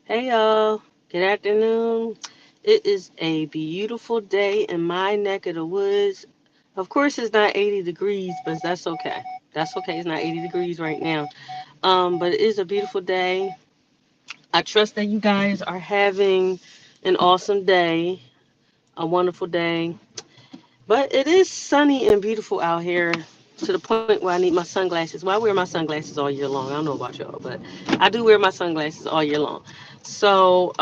Hey y'all, good afternoon. It is a beautiful day in my neck of the woods. Of course, it's not 80 degrees, but that's okay. That's okay. It's not 80 degrees right now. But it is a beautiful day. I trust that you guys are having an awesome day, a wonderful day. But it is sunny and beautiful out here to the point where I need my sunglasses. Well, I wear my sunglasses all year long. I don't know about y'all, but I do wear my sunglasses all year long. So,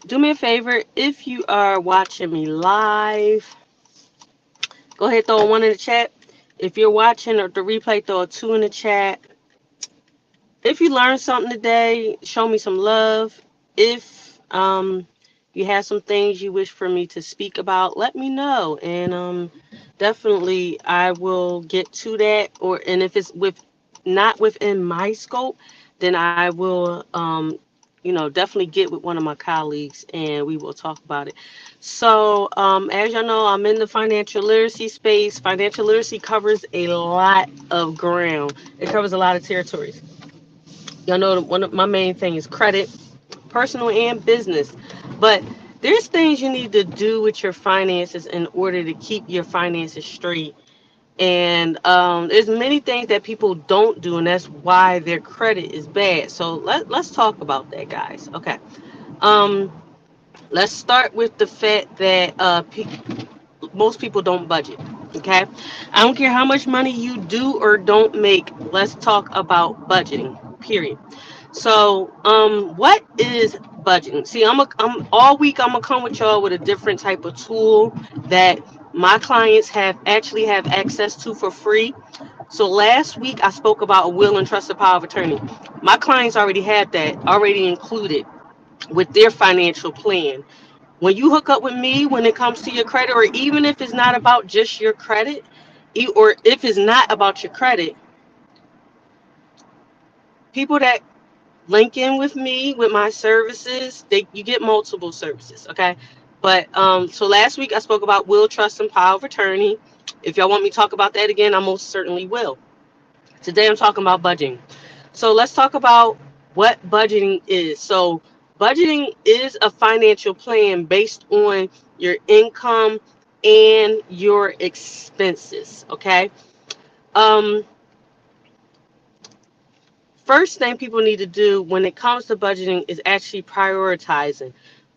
do me a favor, if you are watching me live, go ahead, throw a one in the chat. If you're watching or the replay, throw a two in the chat. If you learned something today, show me some love. If you have some things you wish for me to speak about, let me know. And definitely I will get to that. And if it's with not within my scope, then I will definitely get with one of my colleagues and we will talk about it. So, as y'all know, I'm in the financial literacy space. Financial literacy covers a lot of ground. It covers a lot of territories. Y'all know one of my main thing is credit, personal and business. But there's things you need to do with your finances in order to keep your finances straight. And there's many things that people don't do, and that's why their credit is bad. So let's talk about that, guys. Okay. Um, let's start with the fact that most people don't budget. Okay. I don't care how much money you do or don't make. Let's talk about budgeting. Period. So, what is budgeting? See, I'm all week. I'm gonna come with y'all with a different type of tool that my clients have access to for free. So last week I spoke about a will and trusted power of attorney. My clients already had that already included with their financial plan. When you hook up with me, when it comes to your credit, or even if it's not about just your credit, or if it's not about your credit, people that link in with me with my services, they you get multiple services, okay? But last week I spoke about will, trust, and power of attorney. If y'all want me to talk about that again, I most certainly will. Today I'm talking about budgeting. So let's talk about what budgeting is. So budgeting is a financial plan based on your income and your expenses, okay? Um First thing people need to do when it comes to budgeting is actually prioritizing.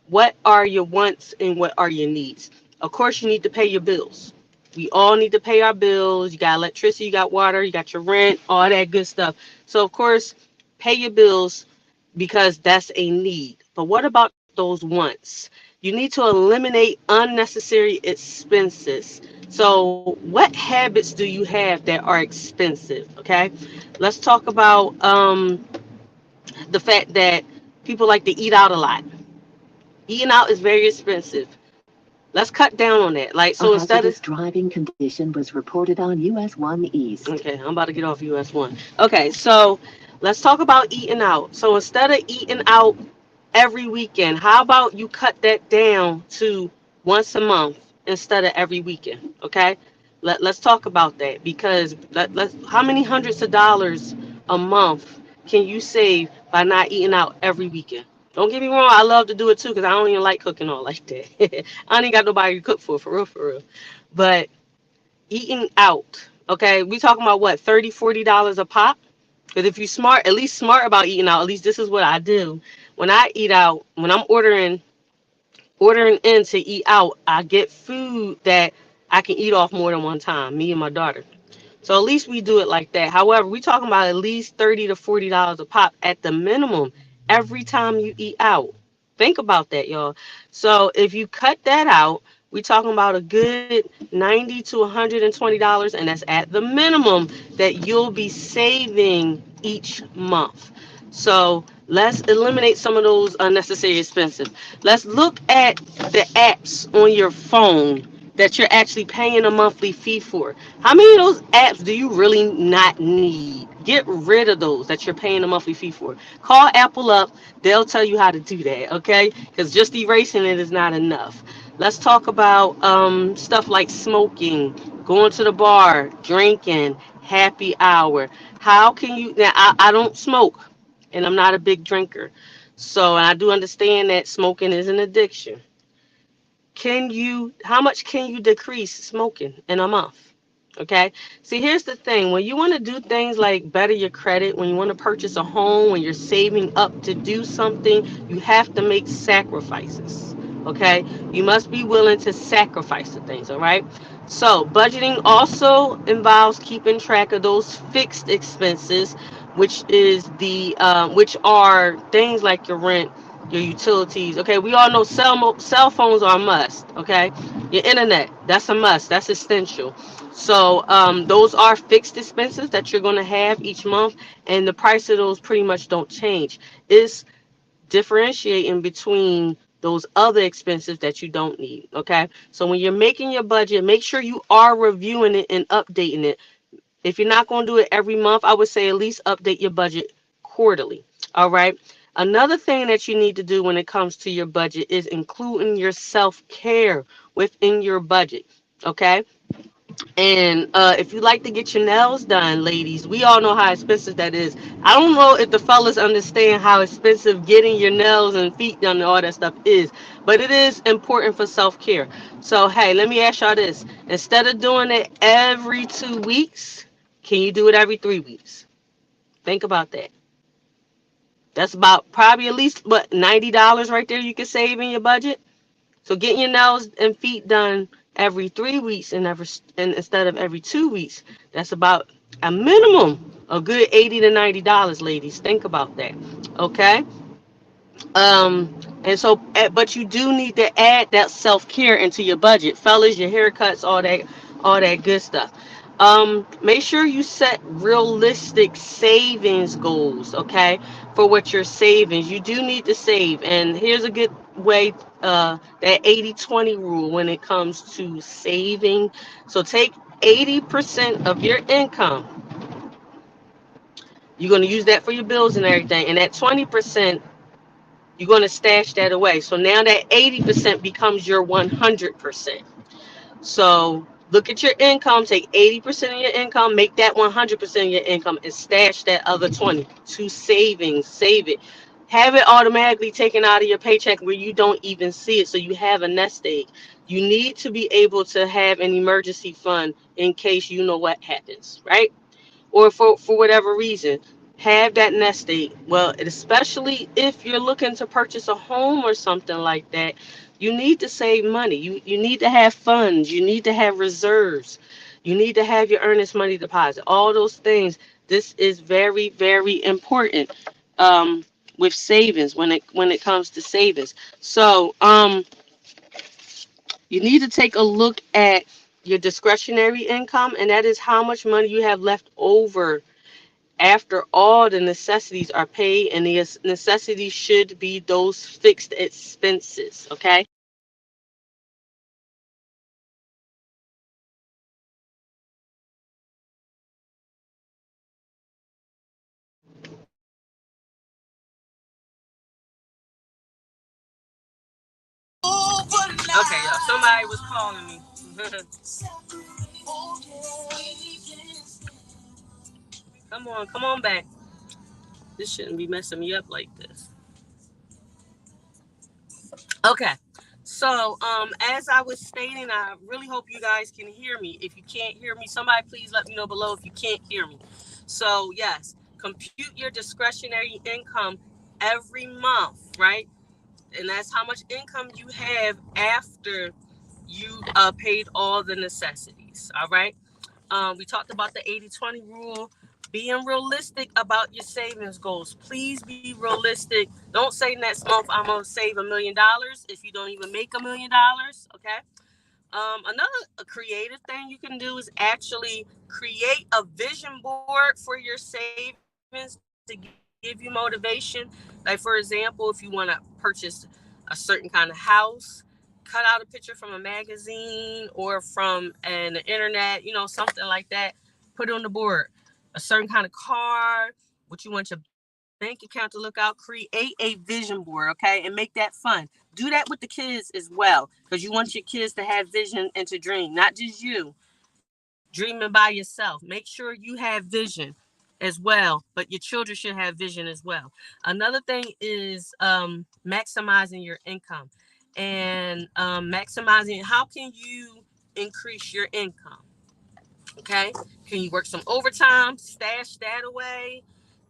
What are your wants and what are your needs? Of course, you need to pay your bills. We all need to pay our bills. You got electricity, you got water, you got your rent, all that good stuff. So, of course, pay your bills because that's a need. But what about those wants? You need to eliminate unnecessary expenses. So, what habits do you have that are expensive? Okay, let's talk about the fact that people like to eat out a lot. Eating out is very expensive. Let's cut down on that. Like, A so instead of hazardous driving condition was reported on US 1 East. okay, I'm about to get off US one. Okay, so let's talk about eating out. So instead of eating out every weekend, how about you cut that down to once a month instead of every weekend? Okay, let's talk about that because how many hundreds of dollars a month can you save by not eating out every weekend? Don't get me wrong, I love to do it too because I don't even like cooking all like that. I don't even got nobody to cook for real, for real. But eating out, okay, we talking about what, 30, $40 a pop? Because if you smart, at least smart about eating out, at least this is what I do. When I eat out, when I'm ordering in to eat out, I get food that I can eat off more than one time, me and my daughter. So at least we do it like that. However, we talking about at least $30 to $40 a pop at the minimum every time you eat out. Think about that, y'all. So if you cut that out, we talking about a good $90 to $120, and that's at the minimum that you'll be saving each month. So let's eliminate some of those unnecessary expenses. Let's look at the apps on your phone that you're actually paying a monthly fee for. How many of those apps do you really not need? Get rid of those that you're paying a monthly fee for. Call Apple up. They'll tell you how to do that, okay? Because just erasing it is not enough. Let's talk about stuff like smoking, going to the bar, drinking, happy hour. How can you? Now, I don't smoke. and I'm not a big drinker. So, and I do understand that smoking is an addiction. How much can you decrease smoking in a month? Okay. See, here's the thing. When you want to do things like better your credit, when you want to purchase a home, when you're saving up to do something, you have to make sacrifices. Okay. You must be willing to sacrifice the things. All right. So, budgeting also involves keeping track of those fixed expenses, which are things like your rent, your utilities. Okay, we all know cell phones are a must. Okay, your internet, that's a must. That's essential. So those are fixed expenses that you're going to have each month, and the price of those pretty much don't change. It's differentiating between those other expenses that you don't need. Okay, so when you're making your budget, make sure you are reviewing it and updating it. If you're not going to do it every month, I would say at least update your budget quarterly. All right. Another thing that you need to do when it comes to your budget is including your self care within your budget. Okay. And if you like to get your nails done, ladies, we all know how expensive that is. I don't know if the fellas understand how expensive getting your nails and feet done and all that stuff is, but it is important for self care. So, hey, let me ask y'all this: instead of doing it every 2 weeks, can you do it every 3 weeks? Think about that. That's about probably at least what $90 right there you can save in your budget. So getting your nails and feet done every 3 weeks and instead of every 2 weeks, that's about a minimum a good $80 to $90, ladies. Think about that. Okay. And so, but you do need to add that self care into your budget, fellas. Your haircuts, all that good stuff. Make sure you set realistic savings goals, okay, for what you're savings. You do need to save, and here's a good way. That 80/20 rule when it comes to saving. So take 80% of your income. You're going to use that for your bills and everything, and that 20% you're going to stash that away. So now that 80% becomes your 100%. So look at your income, take 80% of your income, make that 100% of your income, and stash that other 20 to savings. Save it. Have it automatically taken out of your paycheck where you don't even see it. So you have a nest egg. You need to be able to have an emergency fund in case you know what happens, right? Or for whatever reason, have that nest egg. Well, especially if you're looking to purchase a home or something like that, you need to save money. You need to have funds. You need to have reserves. You need to have your earnest money deposit. All those things. This is very, very important with savings when it comes to savings. So you need to take a look at your discretionary income, and that is how much money you have left over after all the necessities are paid, and the necessities should be those fixed expenses. Okay. Okay, y'all. Somebody was calling me. Come on back. This shouldn't be messing me up like this. Okay. So, as I was stating, I really hope you guys can hear me. If you can't hear me, somebody please let me know below if you can't hear me. So, yes, compute your discretionary income every month, right? And that's how much income you have after you paid all the necessities. All right. We talked about the 80/20 rule, being realistic about your savings goals. Please be realistic. Don't say next month I'm going to save $1 million if you don't even make $1 million. Okay. Another creative thing you can do is actually create a vision board for your savings to give you motivation. Like, for example, if you want to purchase a certain kind of house, cut out a picture from a magazine or from an internet, something like that. Put it on the board. A certain kind of car, what you want your bank account to look out. Create a vision board, okay, and make that fun. Do that with the kids as well, because you want your kids to have vision and to dream, not just you dreaming by yourself. Make sure you have vision. as well, but your children should have vision as well. Another thing is maximizing your income and maximizing. How can you increase your income? Okay, can you work some overtime, stash that away?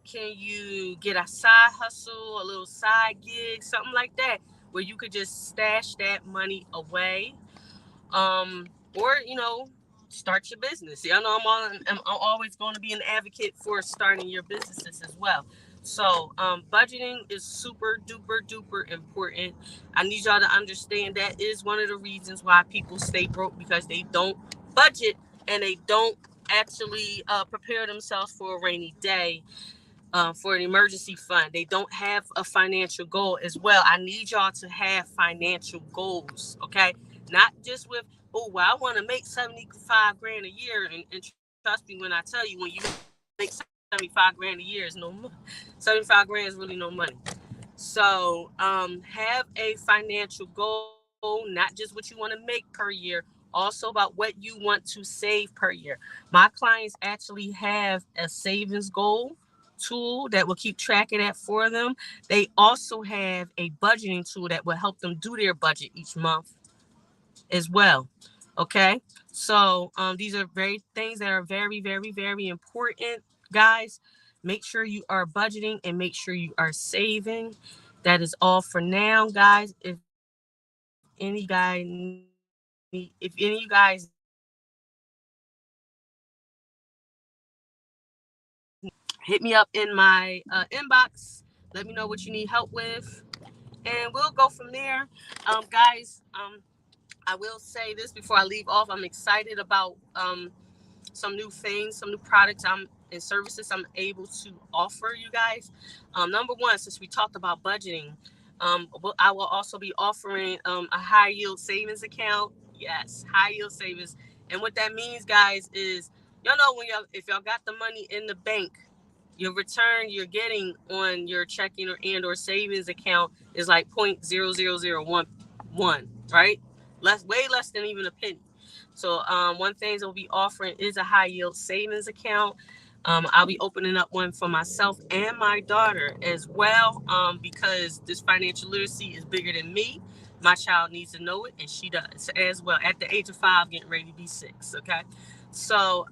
Can you get a side hustle, a little side gig, something like that, where you could just stash that money away? um, or start your business. I know I'm always going to be an advocate for starting your businesses as well. So budgeting is super duper duper important. I need y'all to understand that is one of the reasons why people stay broke, because they don't budget and they don't actually prepare themselves for a rainy day, for an emergency fund. They don't have a financial goal as well. I need y'all to have financial goals, okay? Not just with, oh, well, I want to make 75 grand a year. And trust me when I tell you, when you make 75 grand a year, is no money. 75 grand is really no money. So have a financial goal, not just what you want to make per year, also about what you want to save per year. My clients actually have a savings goal tool that will keep track of that for them. They also have a budgeting tool that will help them do their budget each month as well. Okay. So these are very things that are very, very, very important, guys. Make sure you are budgeting and make sure you are saving. That is all for now, guys. If any of you guys need help with anything, hit me up in my inbox. Let me know what you need help with, and we'll go from there. Guys, I will say this before I leave off. I'm excited about some new things, some new products and services I'm able to offer you guys. Number one, since we talked about budgeting, I will also be offering a high yield savings account. Yes, high yield savings. And what that means, guys, is y'all know when if y'all got the money in the bank, your return you're getting on your checking or savings account is like 0.00011, right? Way less than even a penny. So one thing we'll be offering is a high yield savings account. I'll be opening up one for myself and my daughter as well, because this financial literacy is bigger than me. My child needs to know it, and she does as well. At the age of 5, getting ready to be 6. Okay, so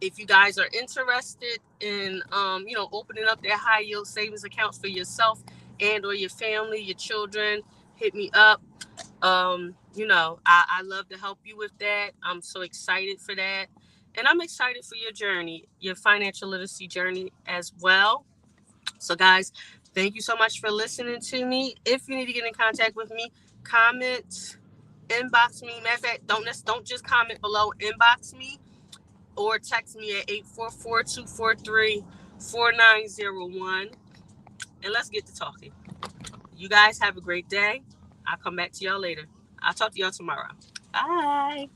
if you guys are interested in opening up their high yield savings accounts for yourself and or your family, your children, hit me up. I love to help you with that. I'm so excited for that. And I'm excited for your journey, your financial literacy journey as well. So, guys, thank you so much for listening to me. If you need to get in contact with me, comment, inbox me. Matter of fact, don't just comment below, inbox me or text me at 844-243-4901. And let's get to talking. You guys have a great day. I'll come back to y'all later. I'll talk to y'all tomorrow. Bye.